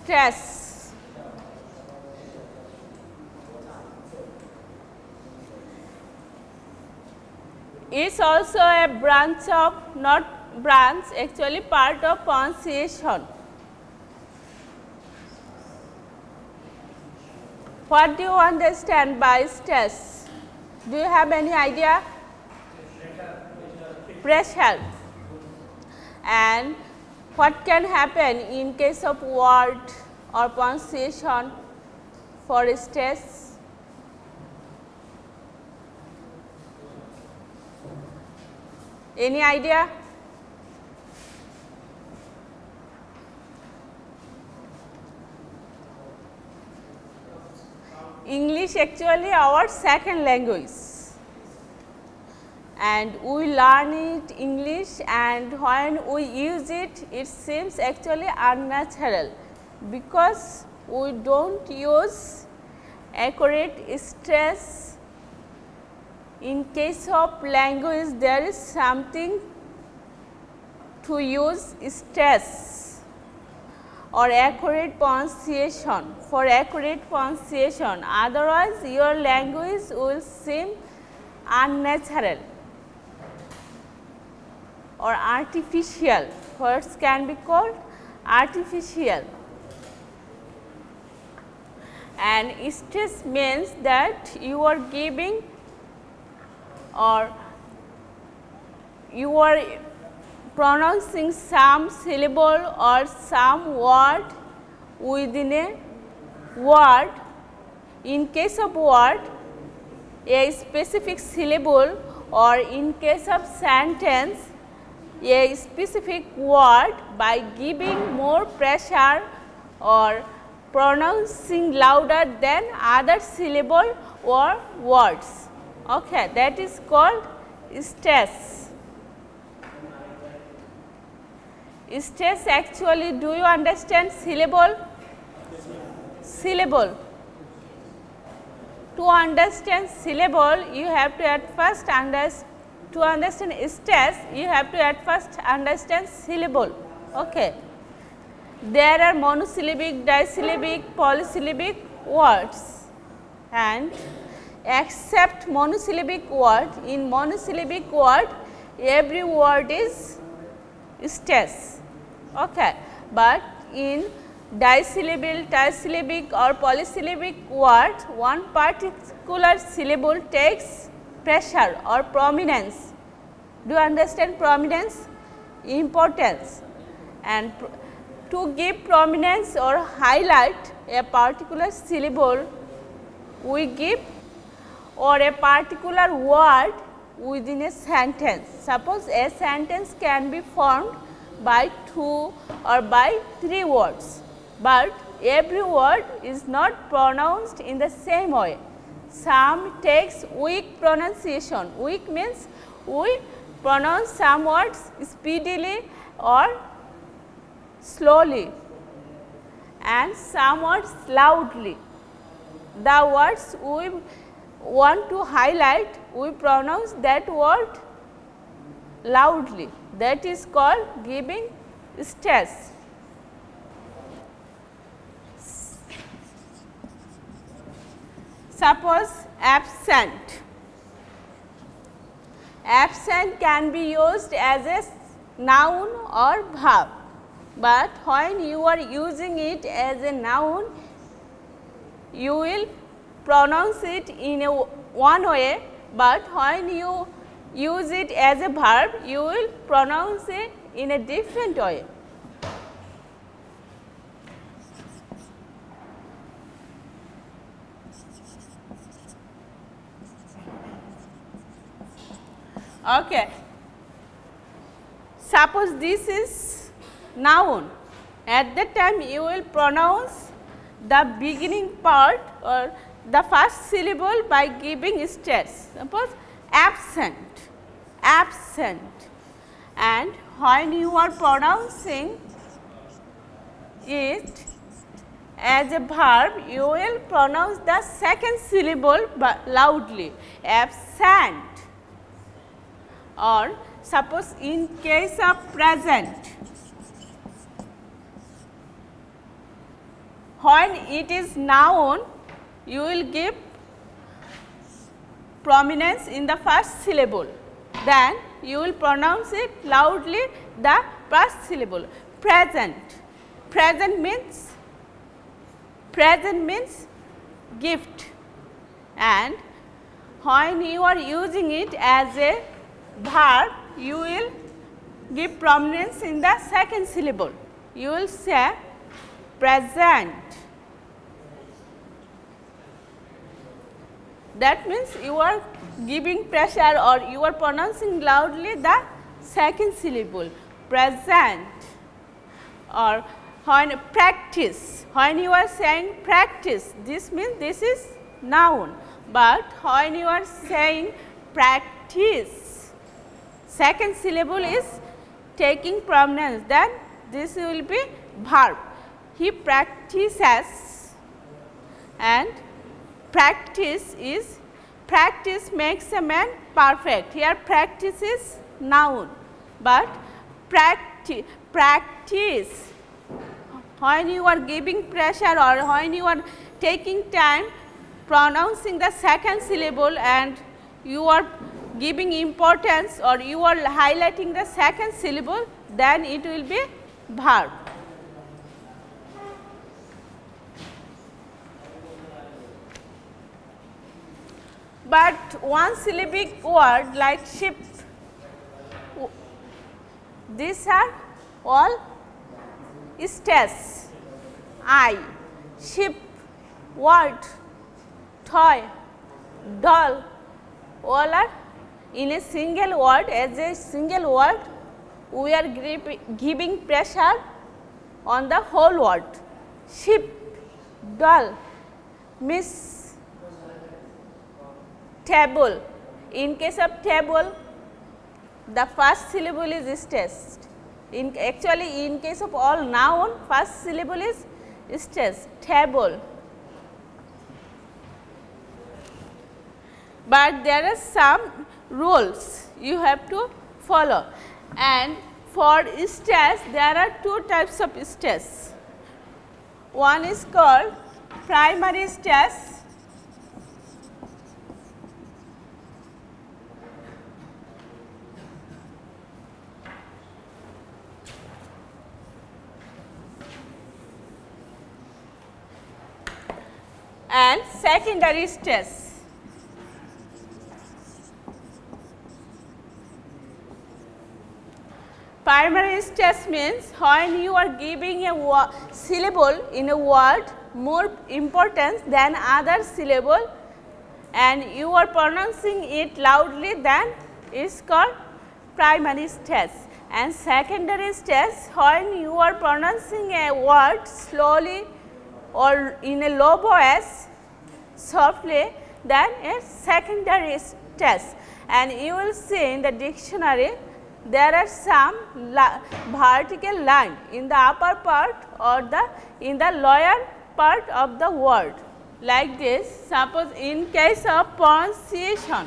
stress. It's also a branch of, not branch, actually part of pronunciation. What do you understand by stress? Do you have any idea? Pressure. And what can happen in case of word or pronunciation for stress? Any idea? English actually our second language, and we learn it English, and when we use it, it seems actually unnatural because we don't use accurate stress. In case of language, there is something to use stress or accurate pronunciation, for accurate pronunciation, otherwise your language will seem unnatural or artificial. Words can be called artificial. And stress means that you are giving or you are pronouncing some syllable or some word within a word. In case of word, a specific syllable, or in case of sentence, a specific word by giving more pressure or pronouncing louder than other syllable or words. Okay, that is called stress. Stress actually, do you understand syllable? Syllable. To understand syllable, you have to at first understand stress, you have to at first understand syllable. Okay. There are monosyllabic, disyllabic, polysyllabic words, and except monosyllabic word, in monosyllabic word every word is stress. Okay. But in disyllable, trisyllabic or polysyllabic word, one particular syllable takes pressure or prominence. Do you understand prominence? Importance. And to give prominence or highlight a particular syllable, we give or a particular word within a sentence. Suppose a sentence can be formed by 2 or by 3 words, but every word is not pronounced in the same way. Some takes weak pronunciation. Weak means we pronounce some words speedily or slowly, and some words loudly. The words we want to highlight, we pronounce that word loudly. That is called giving stress. Suppose absent. Absent can be used as a noun or verb, but when you are using it as a noun, you will pronounce it in a one way, but when you use it as a verb, you will pronounce it in a different way. Okay. Suppose this is noun. At that time you will pronounce the beginning part or the first syllable by giving stress. Suppose absent, absent, and when you are pronouncing it as a verb, you will pronounce the second syllable loudly, absent. Or suppose in case of present, When it is noun, you will give prominence in the first syllable, then you will pronounce it loudly the first syllable. Present, present means gift, and when you are using it as a verb, you will give prominence in the second syllable. You will say present. That means you are giving pressure or you are pronouncing loudly the second syllable, present. Or when practice, when you are saying practice, this means this is noun, but when you are saying practice, second syllable is taking prominence, then this will be verb. He practices, and practice makes a man perfect. Here practice is noun, but practice, when you are giving pressure or when you are taking time pronouncing the second syllable and you are giving importance or you are highlighting the second syllable, then it will be verb. But one syllabic word like ship, these are all stress. I, ship, word, toy, doll, all are in a single word. As a single word, we are giving pressure on the whole word. Ship, doll, miss, table. In case of table, the first syllable is stressed. Actually, in case of all noun, first syllable is stressed, table. But there are some rules you have to follow, and for stress there are two types of stress. One is called primary stress, and secondary stress. Primary stress means when you are giving a syllable in a word more importance than other syllable and you are pronouncing it loudly, then is called primary stress. And secondary stress, when you are pronouncing a word slowly or in a low voice softly, then a secondary stress. And you will see in the dictionary there are some vertical line in the upper part or in the lower part of the word, like this. Suppose in case of pronunciation,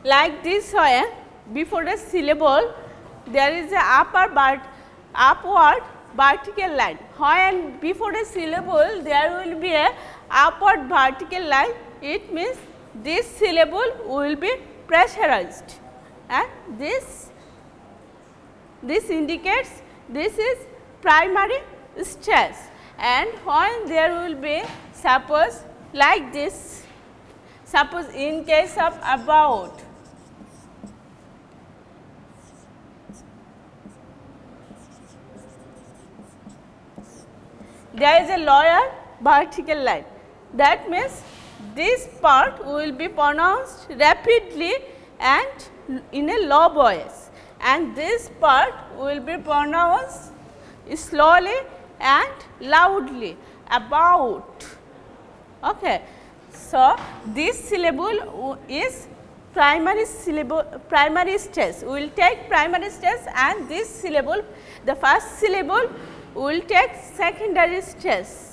like this way, before the syllable there is a upward vertical line. When before a syllable there will be a upward vertical line, it means this syllable will be pressurized, and this indicates this is primary stress. And when there will be, suppose like this, suppose in case of about, there is a lower vertical line. That means this part will be pronounced rapidly and in a low voice, and this part will be pronounced slowly and loudly, about. Okay. So, this syllable is primary syllable, primary stress. We will take primary stress, and this syllable, the first syllable will take secondary stress.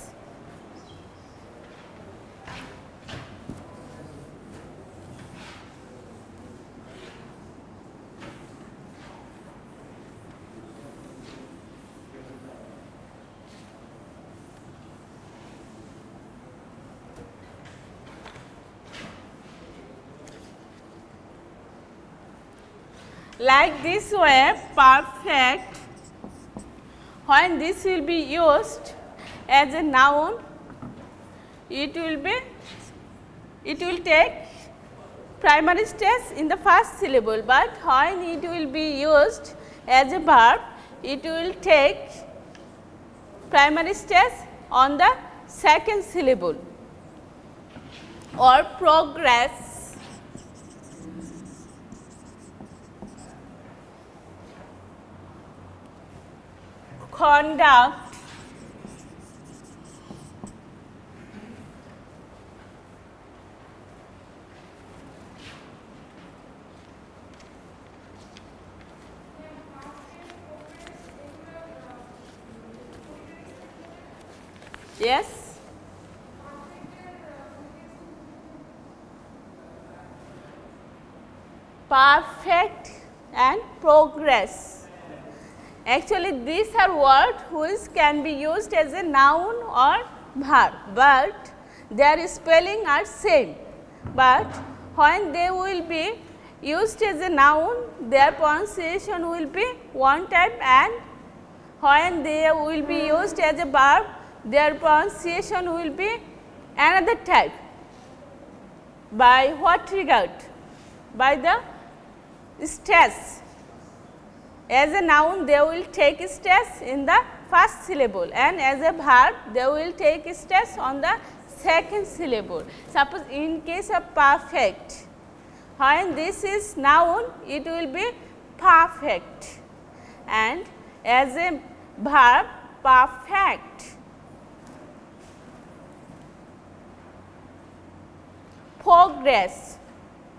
Like this way, perfect, when this will be used as a noun, it will take primary stress in the first syllable, but when it will be used as a verb, it will take primary stress on the second syllable. Or progress, conduct, yes, perfect and progress. Actually, these are words which can be used as a noun or verb, but their spelling are same. But when they will be used as a noun, their pronunciation will be one type, and when they will be used as a verb, their pronunciation will be another type. By what regard? By the stress. As a noun, they will take stress in the first syllable, and as a verb, they will take stress on the second syllable. Suppose in case of perfect, when this is noun, it will be perfect, and as a verb, perfect. Progress,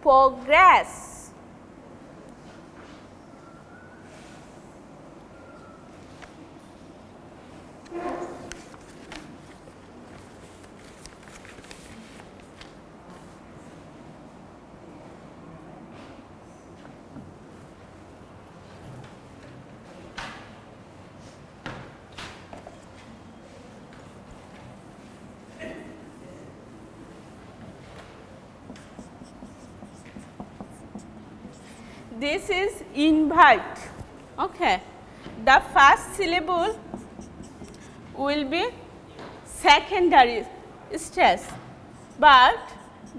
progress. This is invite. Okay. The first syllable will be secondary stress, but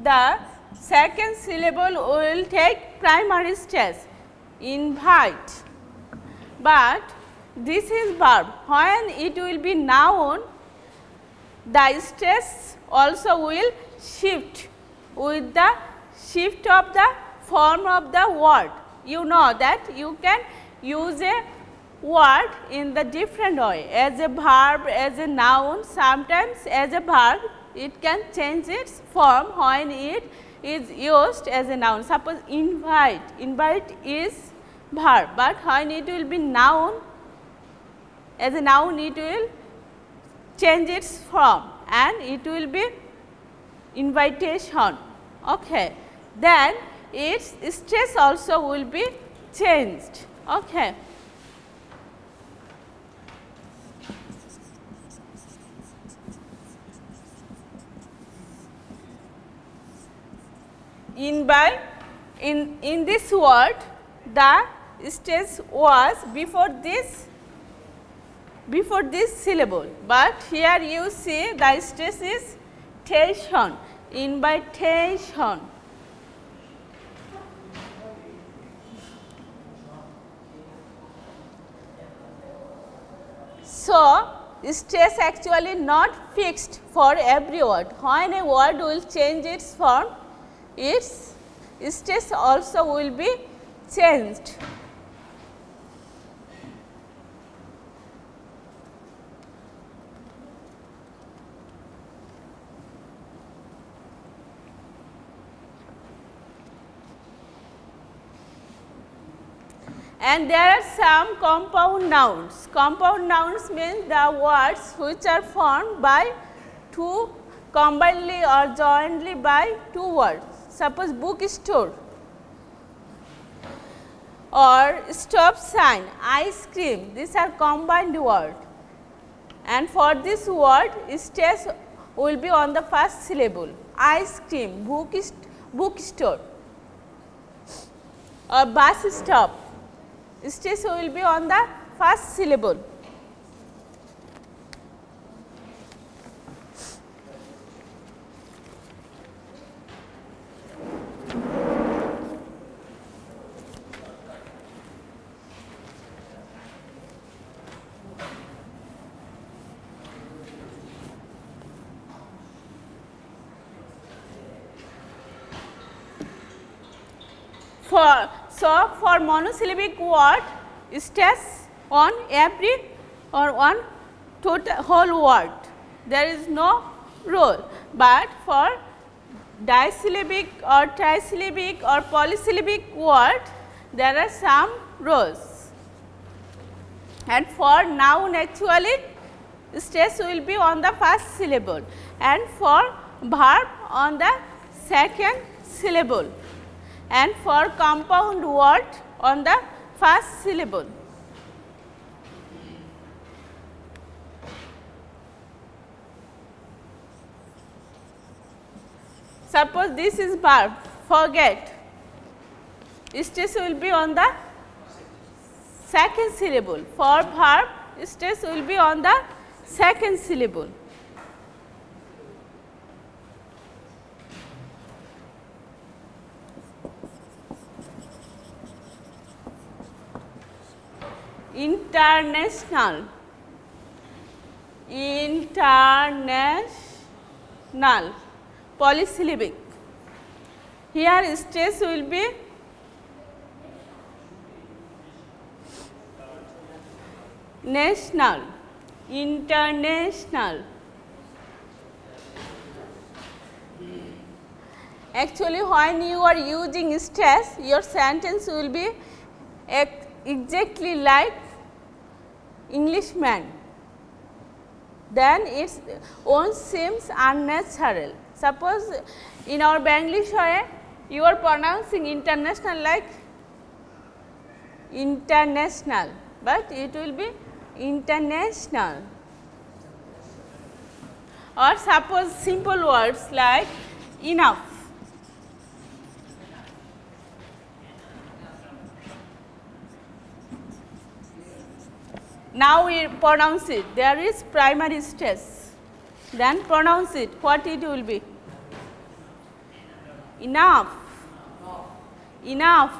the second syllable will take primary stress, invite. But this is verb. When it will be noun, the stress also will shift with the shift of the form of the word. You know that you can use a word in the different way, as a verb, as a noun, sometimes as a verb it can change its form when it is used as a noun. Suppose invite, invite is verb, but when it will be noun, as a noun it will change its form and it will be invitation. Okay. Then its stress also will be changed. Okay. Invite, in this word, the stress was before this syllable, but here you see the stress is tation, invitation. So, stress actually not fixed for every word. When a word will change its form, its stress also will be changed. And there are some compound nouns. Compound nouns means the words which are formed by two combinedly or jointly by two words. Suppose bookstore or stop sign, ice cream, these are combined words. And for this word, stress will be on the first syllable. Ice cream, bookstore or bus stop, stress will be on the first syllable. For monosyllabic word, stress on every or on total whole word, there is no rule, but for disyllabic or trisyllabic or polysyllabic word, there are some rules. And for noun actually, stress will be on the first syllable, and for verb on the second syllable, and for compound word on the first syllable. Suppose this is verb, forget, stress will be on the second syllable. For verb, stress will be on the second syllable. International, polysyllabic. Here stress will be national, international. Actually, when you are using stress, your sentence will be exactly like Englishman, then it won't seems unnatural. Suppose in our Benglish way, you are pronouncing international like international, but it will be international. Or suppose simple words like enough. Now we pronounce it, there is primary stress, then pronounce it, what it will be? Enough, enough.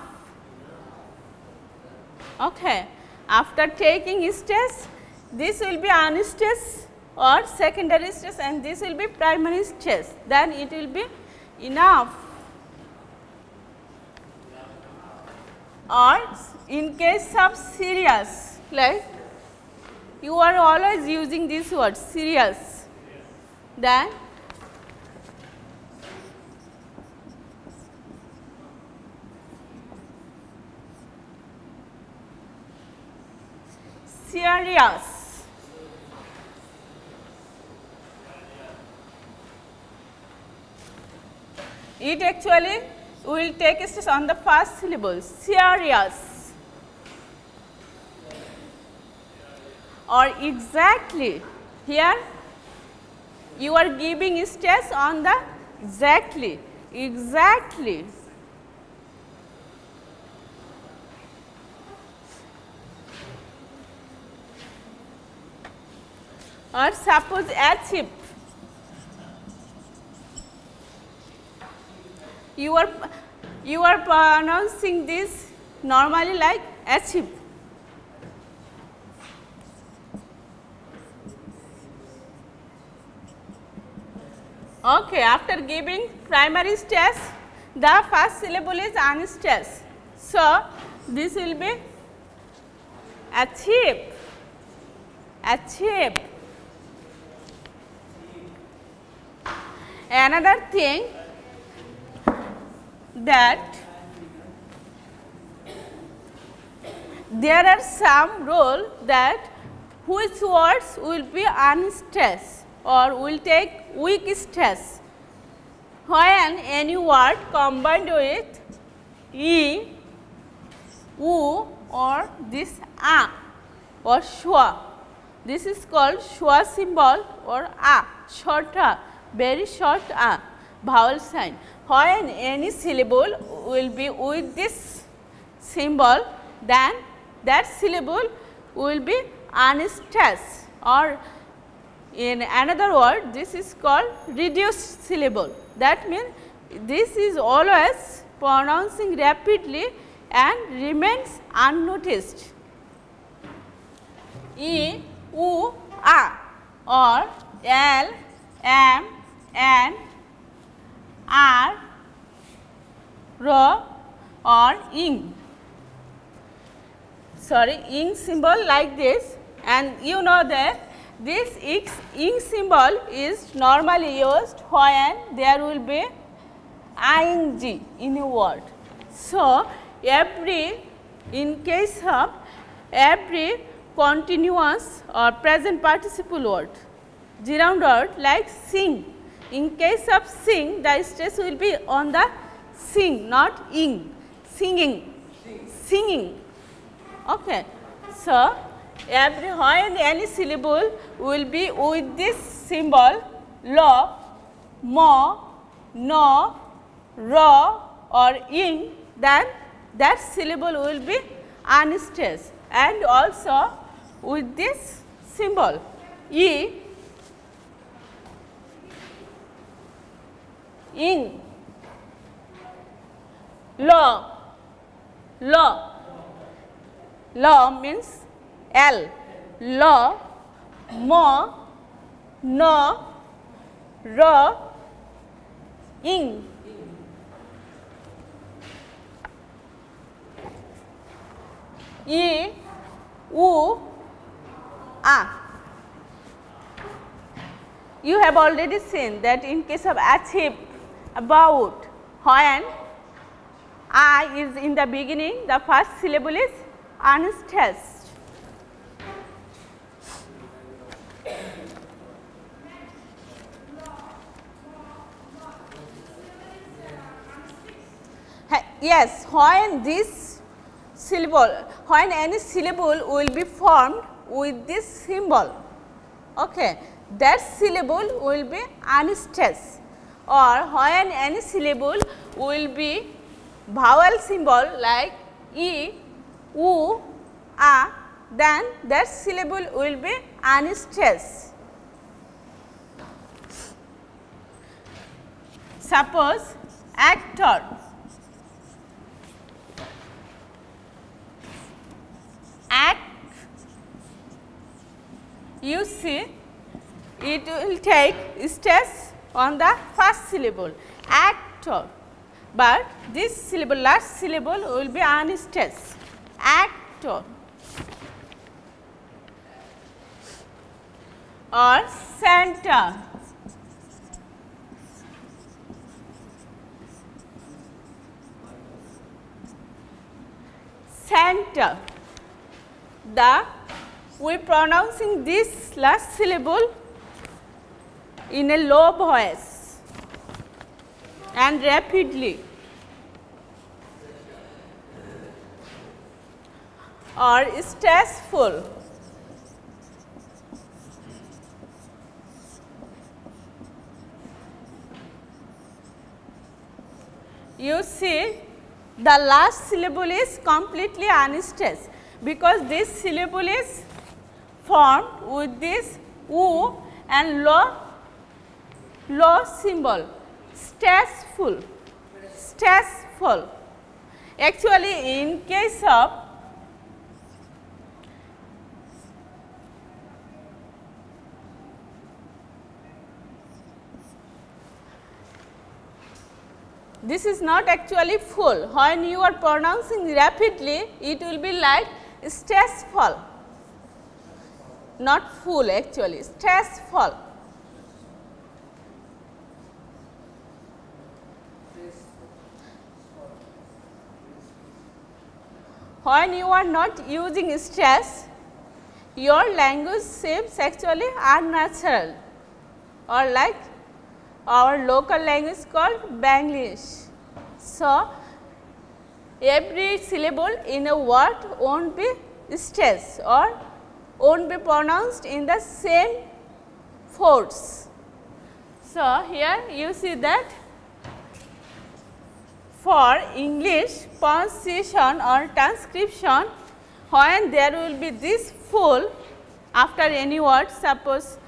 Okay. After taking stress, this will be unstress or secondary stress, and this will be primary stress, then it will be enough. Or in case of serious, like you are always using this word serious, then serious. It actually will take stress on the first syllable, serious. Or exactly, here you are giving stress on the exactly, exactly. Or suppose achieve, you are pronouncing this normally like achieve. Okay, after giving primary stress, the first syllable is unstressed. So, this will be achieve, achieve. Another thing that there are some rule that which words will be unstressed or will take weak stress. When any word combined with e, u or this a or schwa, this is called schwa symbol or a, short a, very short a, vowel sign. When any syllable will be with this symbol, then that syllable will be unstressed, or in another word this is called reduced syllable. That means this is always pronouncing rapidly and remains unnoticed. E, U, A or L, M, N, R, R or ing. Ing symbol like this, and you know that this ing symbol is normally used when there will be ing in a word. So, in case of every continuous or present participle word, gerund word like sing, in case of sing, the stress will be on the sing, not ing, singing, singing. Okay. So, when any syllable will be with this symbol lo, mo, no, ro or ing, then that syllable will be unstressed, and also with this symbol e, ing, lo, lo, lo means L, lo, mo, no, ro, ing. E, U, A. You have already seen that in case of achieve, about, when I is in the beginning, the first syllable is unstressed. Yes, when this syllable, when any syllable will be formed with this symbol, okay, that syllable will be unstressed, or when any syllable will be vowel symbol like e, u, a, then that syllable will be unstressed. Suppose actor. Act, you see it will take stress on the first syllable, actor, but this syllable, last syllable will be unstressed, actor. Or center, center. We pronouncing this last syllable in a low voice and rapidly, or stressful. You see the last syllable is completely unstressed, because this syllable is formed with this u and lo symbol, stressful, stressful. Actually, in case of this is not actually full. When you are pronouncing rapidly, it will be like stressful, not full actually, stressful. when you are not using stress, your language seems actually unnatural, or like our local language called Banglish. So, every syllable in a word won't be stressed or won't be pronounced in the same force. So, here you see that for English pronunciation or transcription, when there will be this full after any word, suppose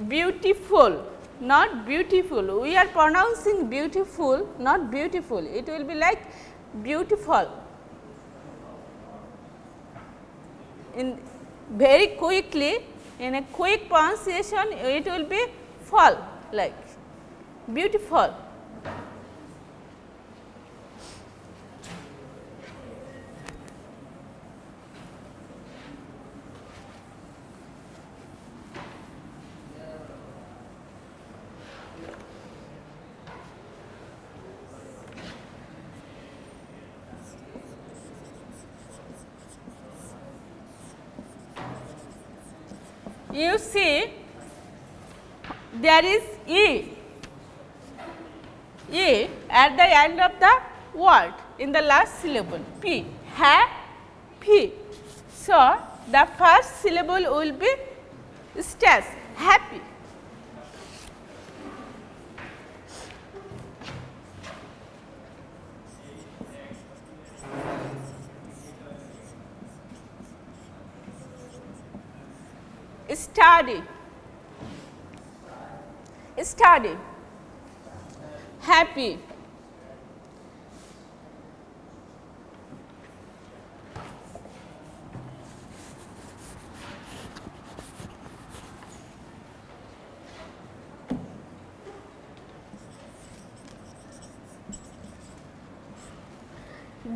beautiful, not beautiful, we are pronouncing beautiful, not beautiful, it will be like beautiful. In very quickly, in a quick pronunciation, it will be fall, like beautiful. You see, there is E at the end of the word in the last syllable, P, happy. So, the first syllable will be stressed, happy. Study, study, happy.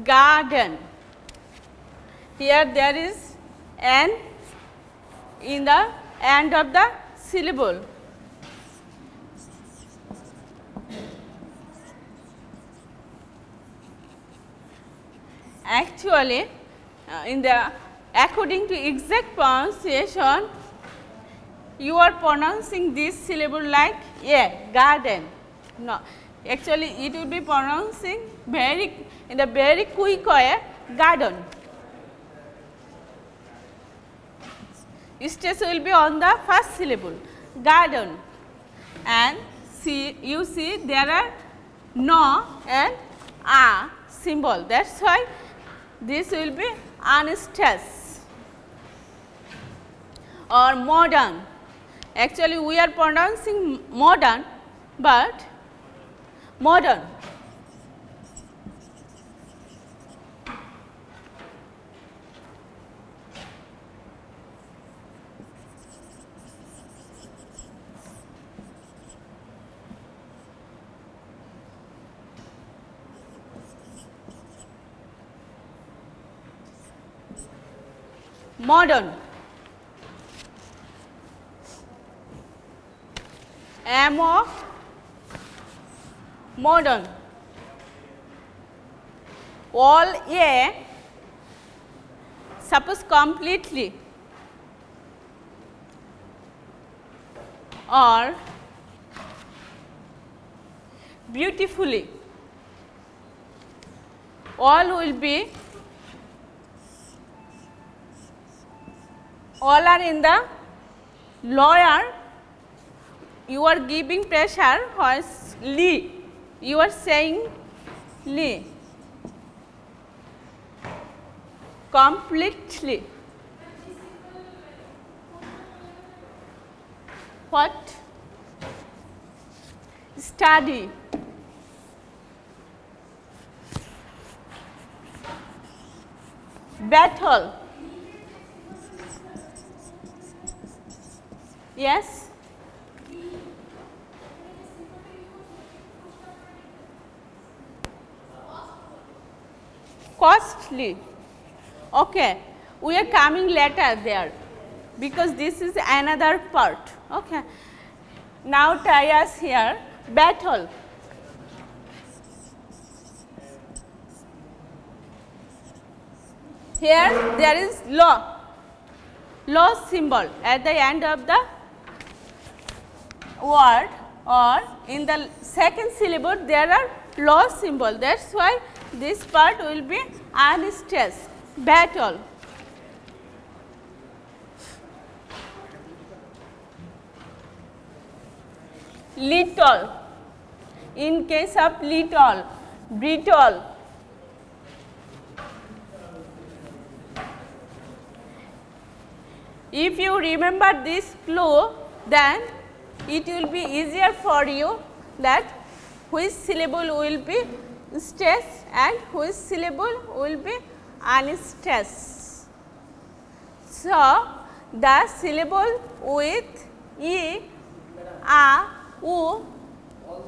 Garden, here there is an in the end of the syllable. Actually, in the according to exact pronunciation, you are pronouncing this syllable like garden. No, actually it will be pronouncing in the very quick way, garden. Stress will be on the first syllable, garden, and you see there are no and a symbol. That is why this will be unstressed. Or modern, actually we are pronouncing modern, but modern. Modern, modern, all suppose completely or beautifully, all will be, all are in the lower, you are giving pressure, was li, you are saying li, completely. What? Study. Battle. Yes? Costly. Okay, we are coming later there because this is another part. Okay. Now try us here, battle. Here there is law symbol at the end of the word, or in the second syllable there are law symbol. That is why this part will be unstressed. Battle. Little. In case of little. Brittle. If you remember this clue, then it will be easier for you that which syllable will be stressed and which syllable will be unstressed. So, the syllable with E, A, U. All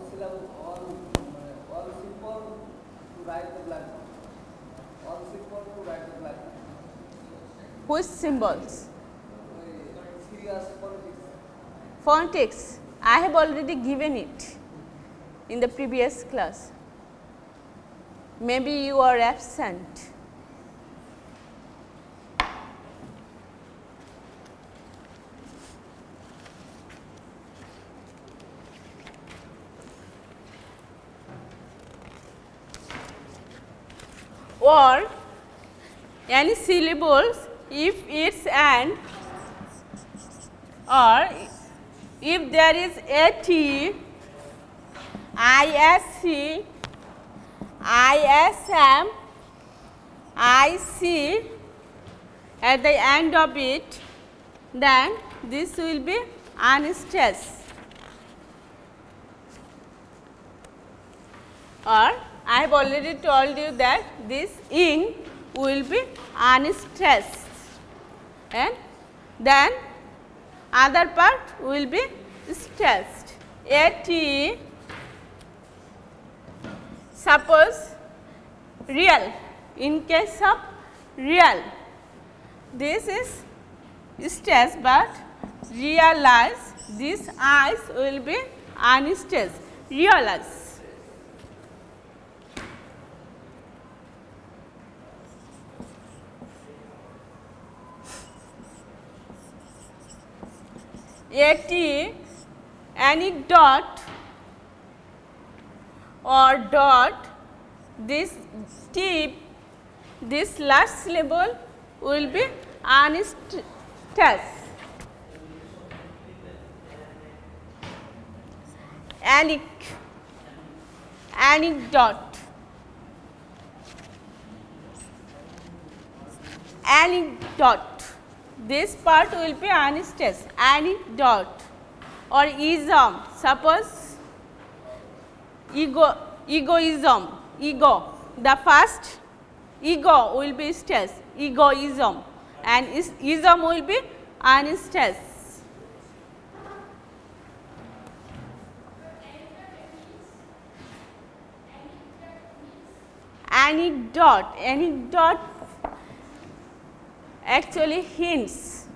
simple to write the blackboard. All simple to write the blackboard. Which symbols? Serious politics. Phonetics. I have already given it in the previous class. Maybe you are absent. Or any syllables if its and, or if there is AT, ISC, ISM, IC at the end of it, then this will be unstressed. Or I have already told you that this ing will be unstressed, and then other part will be stressed. AT, suppose real, in case of real, this is stressed, but realize, this eyes will be unstressed. Realize. AT, any dot or dot, this tip, this last syllable will be unstressed. Anecdote, this part will be unstressed. Anecdote or ism, suppose egoism, ego, the first ego will be stressed, egoism, and ism will be unstressed. Anecdote actually hints.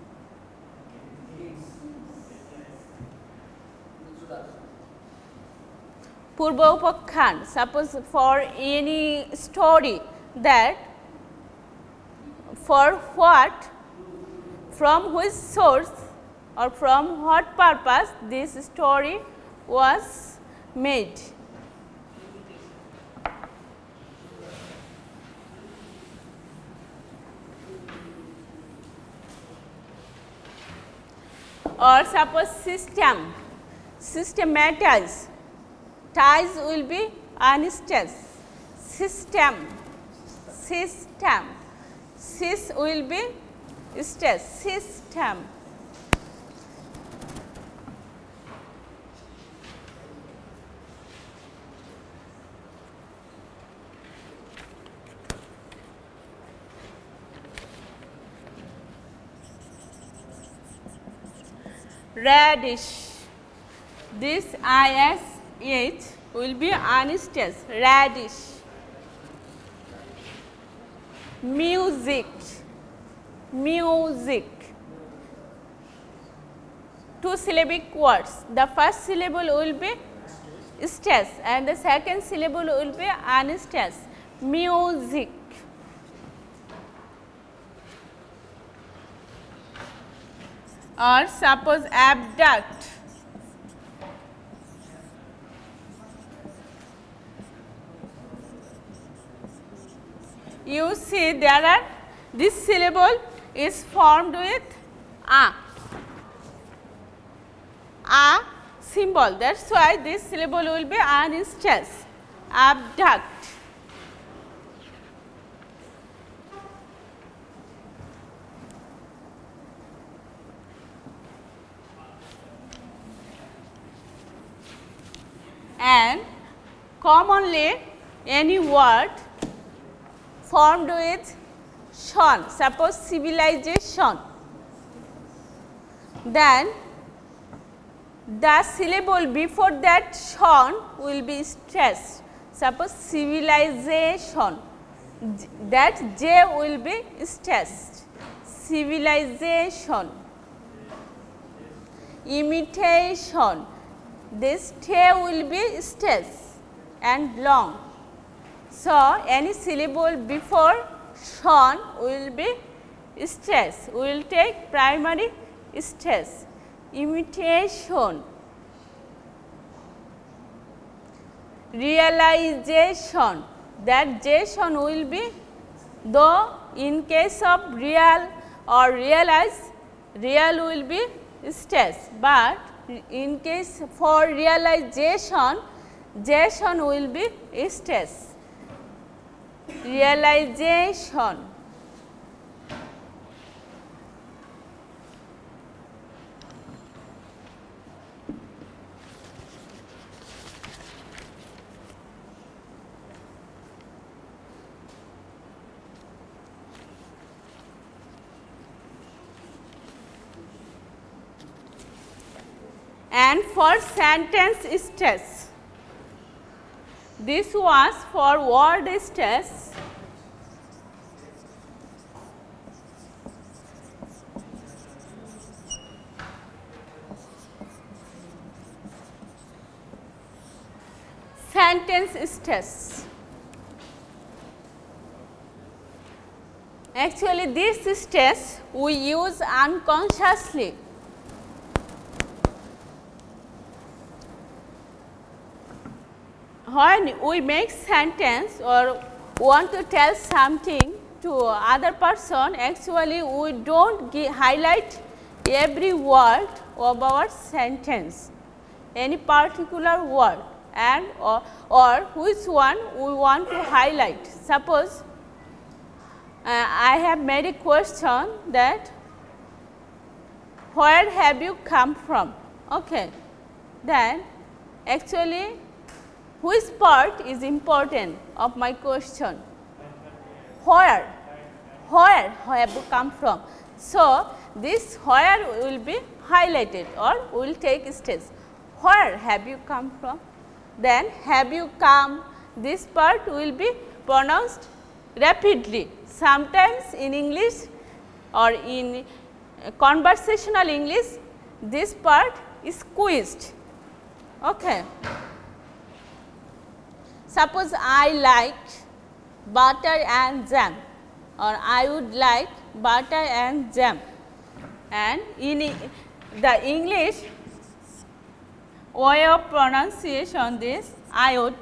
Purvopakhan, suppose for any story that for what, from which source or from what purpose this story was made. Or suppose system, systematize, ties will be unstressed. System, sys will be stressed. System. Radish, this ISH will be unstressed. Radish. Music, two syllabic words. The first syllable will be stressed and the second syllable will be unstressed. Music. or suppose abduct. You see there are, this syllable is formed with a symbol. That is why this syllable will be an instance, abduct. And commonly any word formed with shon, suppose civilization, then the syllable before that shon will be stressed. Suppose civilization, that J will be stressed, civilization. Imitation, this T will be stressed and long. So, any syllable before shon will be stress, we will take primary stress. Imitation, realization, that J-shon will be, though in case of real or realize, real will be stress, but in case for realization, J-shon will be stress. Realization. And for sentence stress, this was for word stress. Sentence stress. Actually, this stress we use unconsciously. When we make sentence or want to tell something to other person, actually we do not highlight every word of our sentence, any particular word, and or which one we want to highlight. Suppose I have made a question that where have you come from? Okay. Then actually which part is important of my question? Where have you come from? So, this where will be highlighted or will take stress. Where have you come from? Then have you come, this part will be pronounced rapidly. Sometimes in English or in conversational English, this part is squeezed. Okay. Suppose I like butter and jam, or I would like butter and jam, and in the English way of pronunciation, this I would,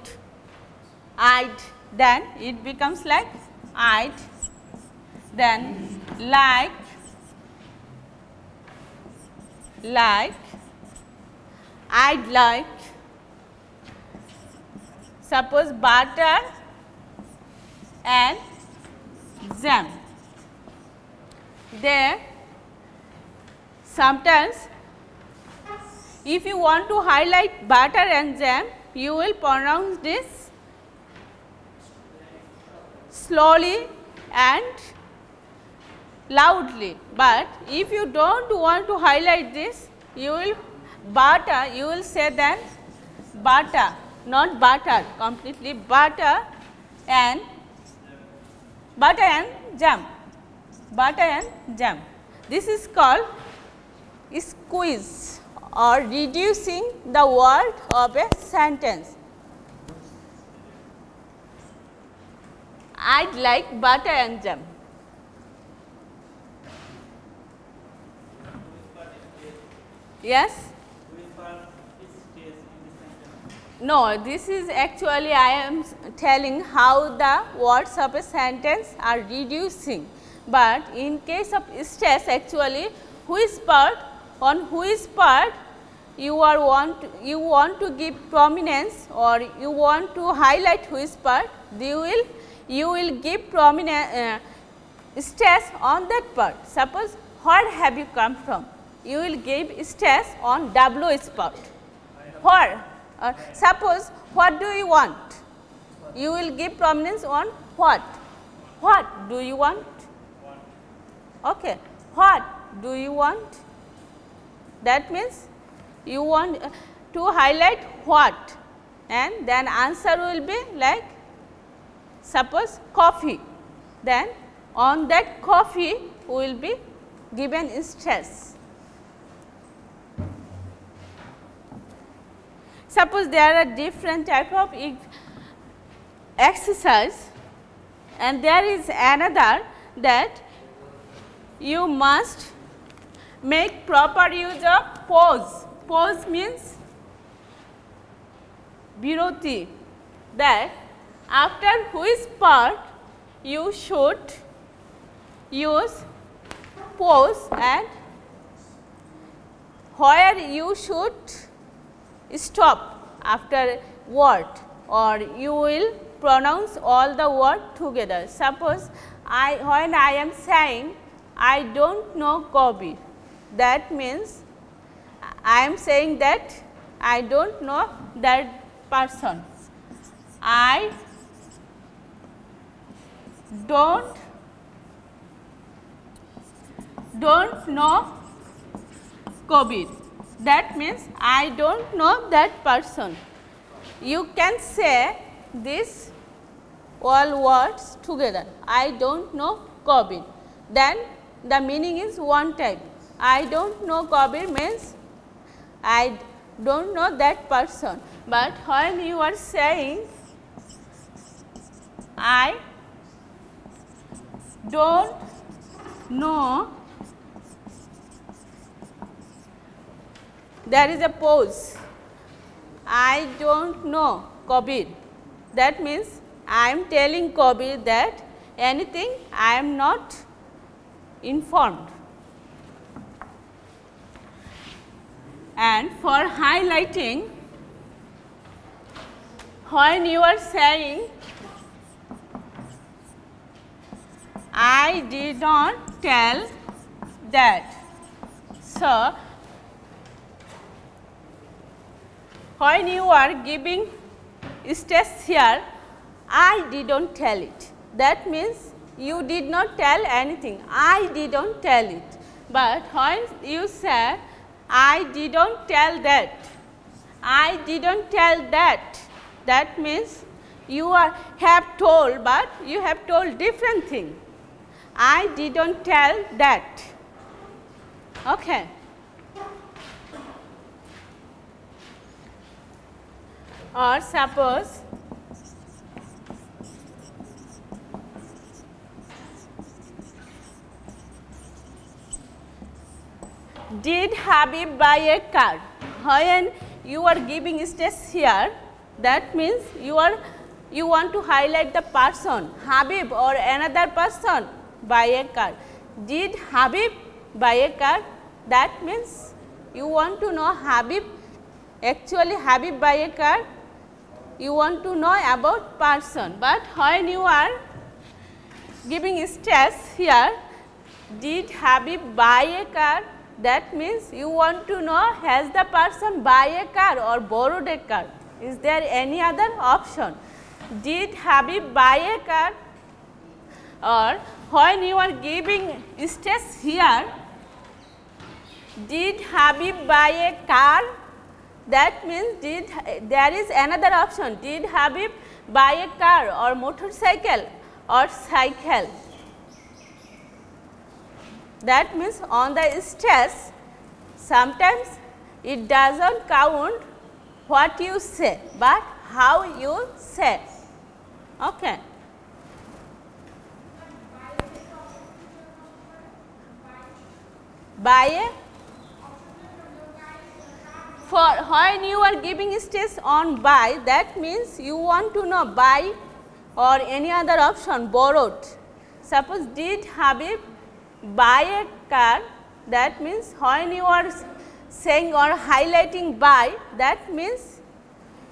I'd, then it becomes like I'd, then like, I'd like. Suppose butter and jam. There sometimes if you want to highlight butter and jam, you will pronounce this slowly and loudly, but if you do not want to highlight this, you will butter, you will say then butter, not butter, completely butter and jam, butter and jam. This is called squeeze or reducing the word of a sentence. I'd like butter and jam. Yes? Which part is stress in the sentence? No, this is actually I am telling how the words of a sentence are reducing, but in case of stress actually on which part you want to give prominence or you want to highlight which part, you will give prominence stress on that part. Suppose where have you come from? You will give stress on WH part. Where? Suppose what do you want? You will give prominence on what? What do you want? Okay. What do you want? That means you want to highlight what, and then answer will be like suppose coffee. Then on that coffee will be given stress. Suppose there are different type of exercise, and there is another that you must make proper use of pause. Pause means biroti, that after which part you should use pause and where you should stop after word, or you will pronounce all the word together. Suppose when I am saying I don't know Kabir, that means I am saying that I don't know that person. I don't know Kabir. That means I don't know that person. You can say these all words together. I don't know Kabir. Then the meaning is one type. I don't know Kabir means I don't know that person. But when you are saying I don't know, there is a pause. I don't know Kabir. That means I am telling Kabir that anything I am not informed. And for highlighting, when you are saying I did not tell that. So, when you are giving stress here, I did not tell it. That means you did not tell anything. I did not tell it. But when you say I did not tell that, I did not tell that, that means you have told, but you have told different thing. I did not tell that. Okay. Or suppose did Habib buy a car? When you are giving stress here, that means you want to highlight the person, Habib or another person buy a car. Did Habib buy a car? That means you want to know Habib, actually Habib buy a car, you want to know about person. But when you are giving stress here, did Habib buy a car? That means you want to know has the person buy a car or borrowed a car. Is there any other option? Did Habib buy a car? Or when you are giving stress here, did Habib buy a car? That means there is another option. Did Habib buy a car or motorcycle or cycle? That means on the stress, sometimes it does not count what you say, but how you say. Okay. Buy a For when you are giving stress on buy, that means you want to know buy or any other option borrowed. Suppose did Habib buy a car, that means when you are saying or highlighting buy, that means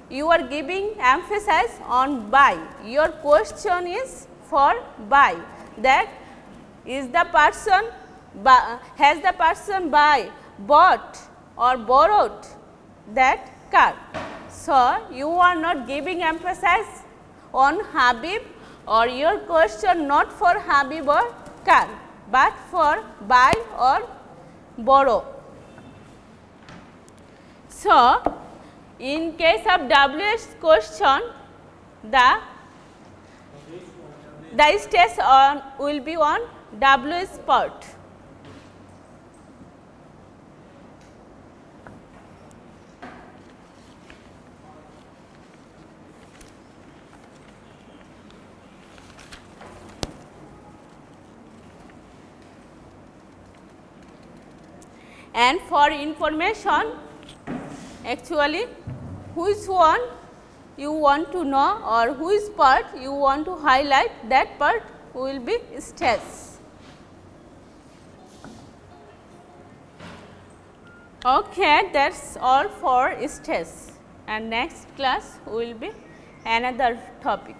you are giving emphasis on buy. Your question is for buy, that is the person has the person bought or borrowed that car. So, you are not giving emphasis on Habib, or your question not for Habib or car, but for buy or borrow. So, in case of WH question, the stress will be on WH part. And for information, actually which one you want to know or which part you want to highlight, that part will be stress. Okay, that is all for stress, and next class will be another topic.